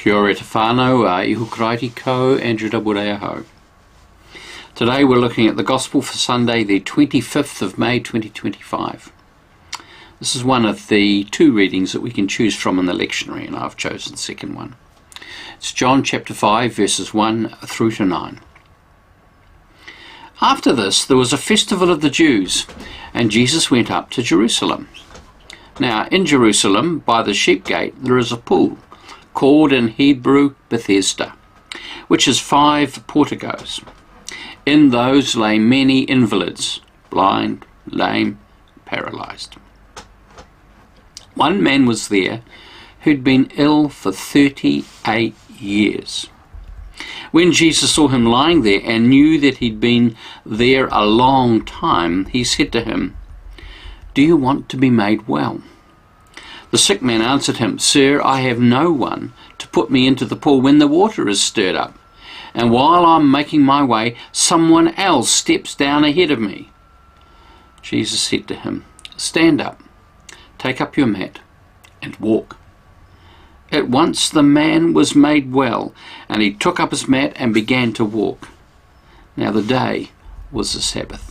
Kia ora te whānau, iho karaiti ko, Andrew Aho. Today we're looking at the Gospel for Sunday, the 25th of May 2025. This is one of the two readings that we can choose from in the lectionary, and I've chosen the second one. It's John chapter 5, verses 1 through to 9. After this, there was a festival of the Jews, and Jesus went up to Jerusalem. Now, in Jerusalem, by the sheep gate, there is a pool, called in Hebrew Bethesda, which is 5 porticos. In those lay many invalids, blind, lame, paralyzed. One man was there who'd been ill for 38 years. When Jesus saw him lying there and knew that he'd been there a long time, he said to him, "Do you want to be made well?" The sick man answered him, "Sir, I have no one to put me into the pool when the water is stirred up, and while I'm making my way, someone else steps down ahead of me." Jesus said to him, "Stand up, take up your mat, and walk." At once the man was made well, and he took up his mat and began to walk. Now the day was the Sabbath.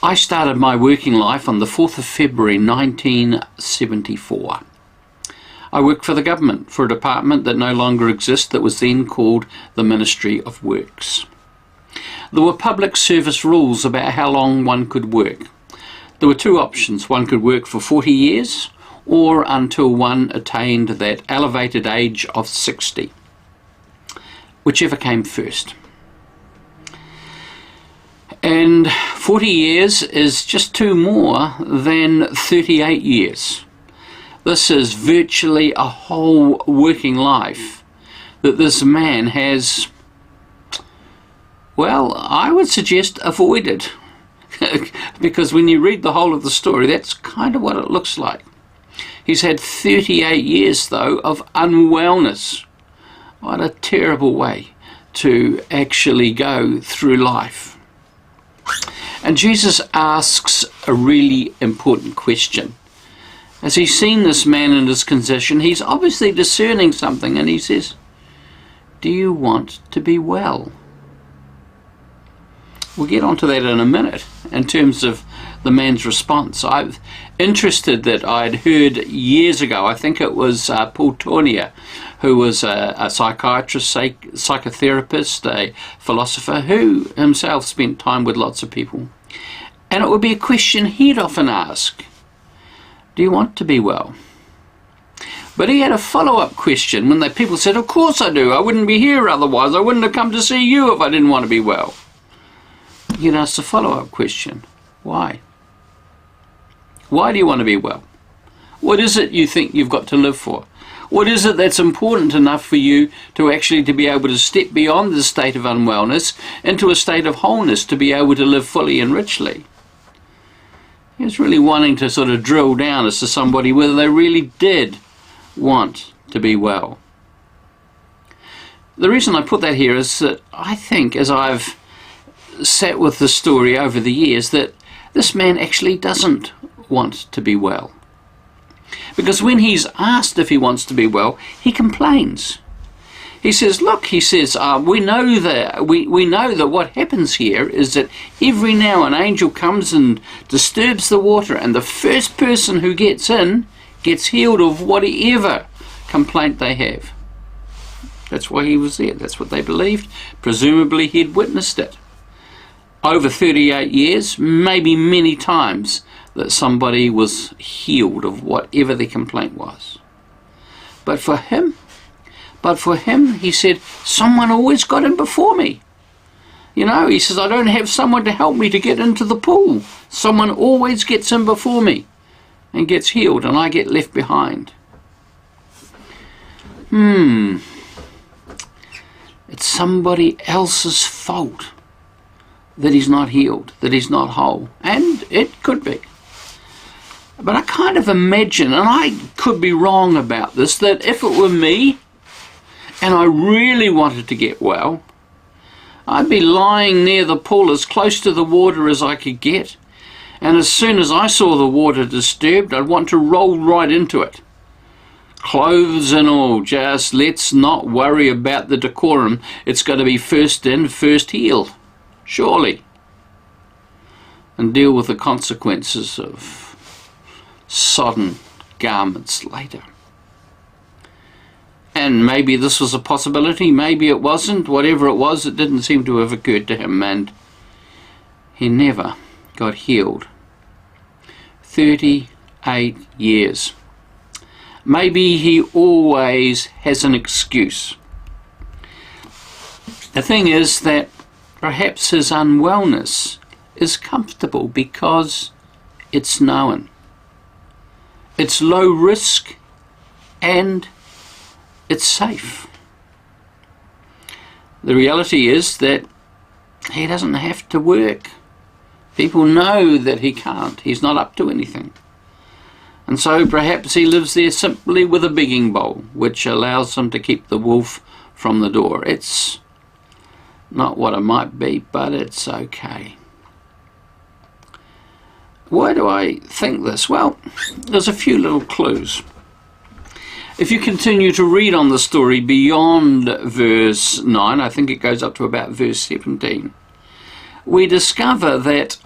I started my working life on the 4th of February 1974. I worked for the government, for a department that no longer exists, that was then called the Ministry of Works. There were public service rules about how long one could work. There were two options. One could work for 40 years or until one attained that elevated age of 60, whichever came first. And 40 years is just two more than 38 years. This is virtually a whole working life that this man has, well, I would suggest avoided. Because when you read the whole of the story, that's kind of what it looks like. He's had 38 years, though, of unwellness. What a terrible way to actually go through life. And Jesus asks a really important question. As he's seen this man in his condition, he's obviously discerning something, and he says, "Do you want to be well?" We'll get onto that in a minute in terms of the man's response. I'm interested that I'd heard years ago, I think it was Paul Tournier, who was a psychiatrist, psychotherapist, a philosopher, who himself spent time with lots of people. And it would be a question he'd often ask, "Do you want to be well?" But he had a follow-up question when the people said, "Of course I do. I wouldn't be here otherwise. I wouldn't have come to see you if I didn't want to be well." He'd ask the follow-up question, why? Why do you want to be well? What is it you think you've got to live for? What is it that's important enough for you to actually to be able to step beyond the state of unwellness into a state of wholeness, to be able to live fully and richly? He was really wanting to sort of drill down as to somebody whether they really did want to be well. The reason I put that here is that I think, as I've sat with the story over the years, that this man actually doesn't want to be well. Because when he's asked if he wants to be well, he complains. He says, "Look," he says, we know that what happens here is that every now an angel comes and disturbs the water, and the first person who gets in gets healed of whatever complaint they have." That's why he was there. That's what they believed. Presumably he'd witnessed it over 38 years, maybe many times, that somebody was healed of whatever the complaint was. But for him, he said, "Someone always got in before me." You know, he says, "I don't have someone to help me to get into the pool. Someone always gets in before me and gets healed, and I get left behind." It's somebody else's fault that he's not healed, that he's not whole. And it could be. But I kind of imagine, and I could be wrong about this, that if it were me and I really wanted to get well, I'd be lying near the pool as close to the water as I could get, and as soon as I saw the water disturbed, I'd want to roll right into it. clothes and all. Just let's not worry about the decorum. It's got to be first in, first healed, surely. And deal with the consequences of sodden garments later. And maybe this was a possibility, maybe it wasn't. Whatever it was, it didn't seem to have occurred to him, and he never got healed. 38 years. Maybe he always has an excuse. The thing is that perhaps his unwellness is comfortable because it's known. It's low risk and it's safe. The reality is that he doesn't have to work. People know that he can't. He's not up to anything. And so perhaps he lives there simply with a begging bowl, which allows him to keep the wolf from the door. It's not what it might be, but it's okay. Why do I think this? Well, there's a few little clues. If you continue to read on the story beyond verse 9, I think it goes up to about verse 17, we discover that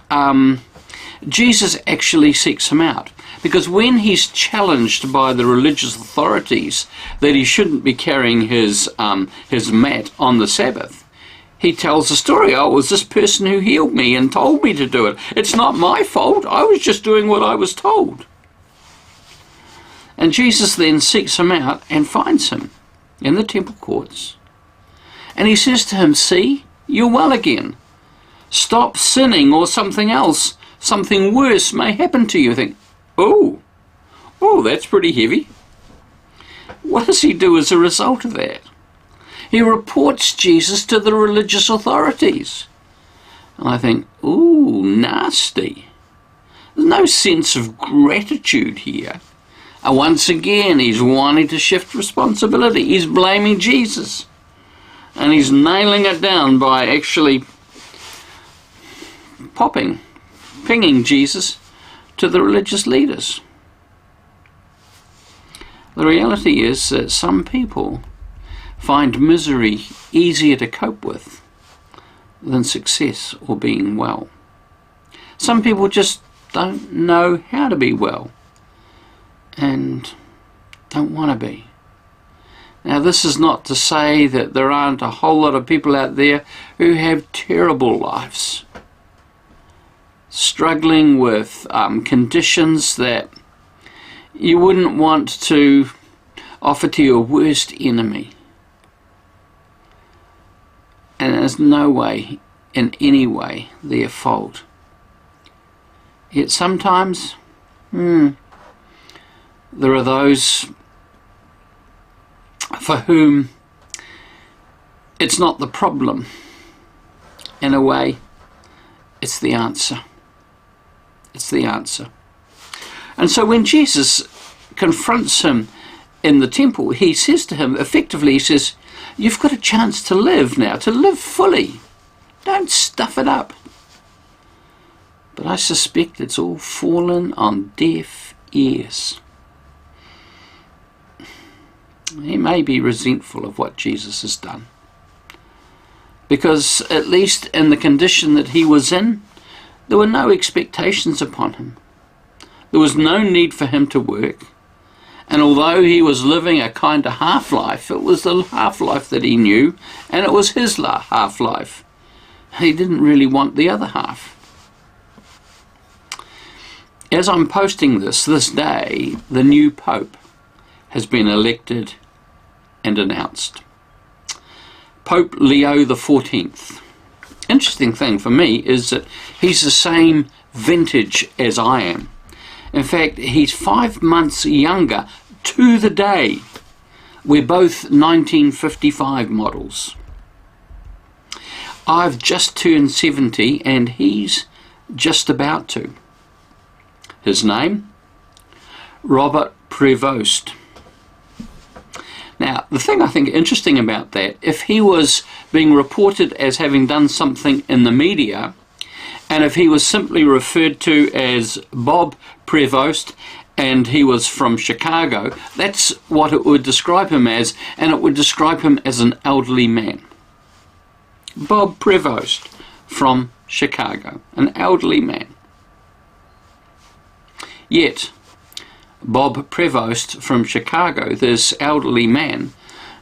Jesus actually seeks him out. Because when he's challenged by the religious authorities that he shouldn't be carrying his mat on the Sabbath, he tells the story. Oh, it was this person who healed me and told me to do it. It's not my fault. I was just doing what I was told. And Jesus then seeks him out and finds him in the temple courts. And he says to him, see, you're well again. Stop sinning or something else. Something worse may happen to you. You think, oh, that's pretty heavy. What does he do as a result of that? He reports Jesus to the religious authorities. And I think, ooh, nasty. There's no sense of gratitude here. And once again, he's wanting to shift responsibility. He's blaming Jesus. And he's nailing it down by actually pinging Jesus to the religious leaders. The reality is that some people find misery easier to cope with than success or being well. Some people just don't know how to be well and don't want to be. Now, this is not to say that there aren't a whole lot of people out there who have terrible lives, struggling with conditions that you wouldn't want to offer to your worst enemy. And there's no way, in any way, their fault. Yet sometimes, there are those for whom it's not the problem. In a way, it's the answer. It's the answer. And so when Jesus confronts him in the temple, he says to him, effectively, he says, you've got a chance to live now, to live fully. Don't stuff it up. But I suspect it's all fallen on deaf ears. He may be resentful of what Jesus has done. Because at least in the condition that he was in, there were no expectations upon him. There was no need for him to work. And although he was living a kind of half-life, it was the half-life that he knew, and it was his half-life. He didn't really want the other half. As I'm posting this day, the new Pope has been elected and announced. Pope Leo XIV. Interesting thing for me is that he's the same vintage as I am. In fact, he's 5 months younger to the day. We're both 1955 models. I've just turned 70 and he's just about to. His name? Robert Prevost. Now, the thing I think interesting about that, if he was being reported as having done something in the media, and if he was simply referred to as Bob Prevost, and he was from Chicago, that's what it would describe him as, and it would describe him as an elderly man. Bob Prevost from Chicago, an elderly man. Yet, Bob Prevost from Chicago, this elderly man,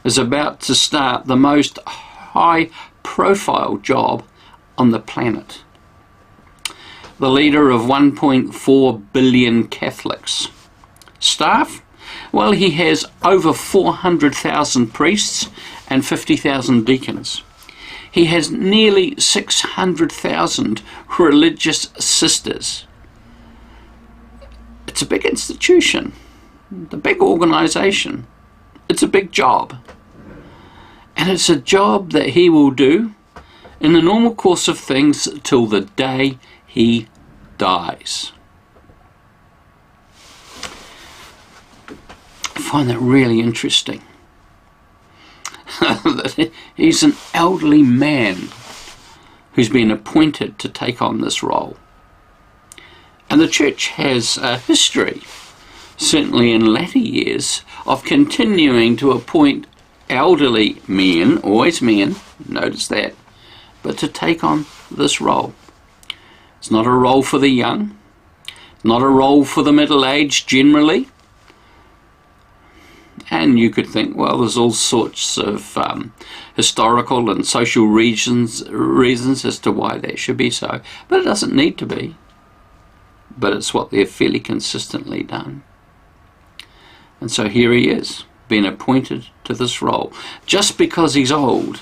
is about to start the most high-profile job on the planet. The leader of 1.4 billion Catholics. Staff? Well, he has over 400,000 priests and 50,000 deacons. He has nearly 600,000 religious sisters. It's a big institution, a big organisation. It's a big job. And it's a job that he will do in the normal course of things till the day he dies. I find that really interesting. That he's an elderly man who's been appointed to take on this role. And the church has a history, certainly in latter years, of continuing to appoint elderly men, always men, notice that, but to take on this role. It's not a role for the young, not a role for the middle-aged generally. And you could think, well, there's all sorts of historical and social reasons as to why that should be so. But it doesn't need to be. But it's what they've fairly consistently done. And so here he is, being appointed to this role. Just because he's old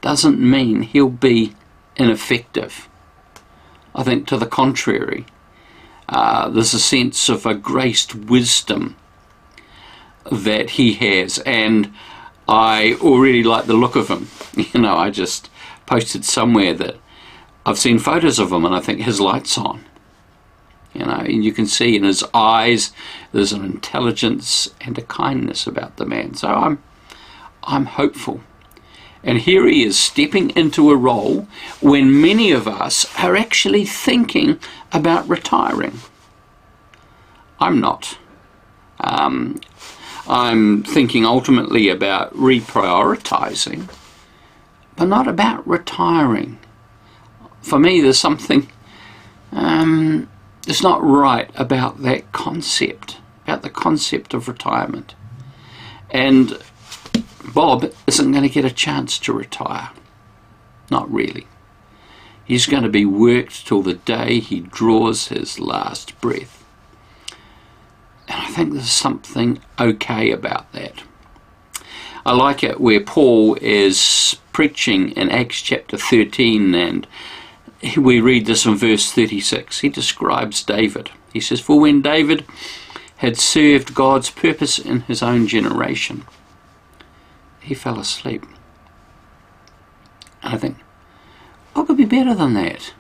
doesn't mean he'll be ineffective. I think to the contrary, there's a sense of a graced wisdom that he has, and I already like the look of him. You know, I just posted somewhere that I've seen photos of him and I think his light's on. You know, and you can see in his eyes there's an intelligence and a kindness about the man. So I'm hopeful. And here he is stepping into a role when many of us are actually thinking about retiring. I'm not. I'm thinking ultimately about reprioritizing, but not about retiring. For me, there's something that's not right about that concept, about the concept of retirement. And Bob isn't going to get a chance to retire. Not really. He's going to be worked till the day he draws his last breath. And I think there's something okay about that. I like it where Paul is preaching in Acts chapter 13, and we read this in verse 36. He describes David. He says, "For when David had served God's purpose in his own generation, he fell asleep." And I think, what could be better than that?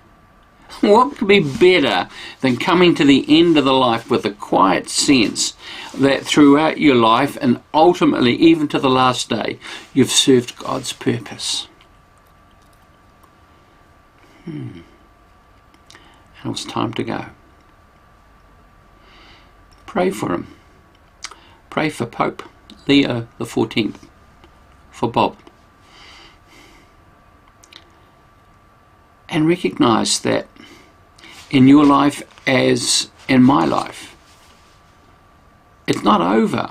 What could be better than coming to the end of the life with a quiet sense that throughout your life and ultimately even to the last day, you've served God's purpose? And it was time to go. Pray for him. Pray for Pope Leo XIV, for Bob. And recognise that in your life as in my life, it's not over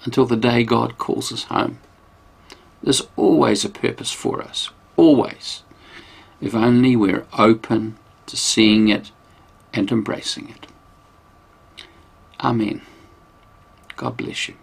until the day God calls us home. There's always a purpose for us, always, if only we're open to seeing it and embracing it. Amen. God bless you.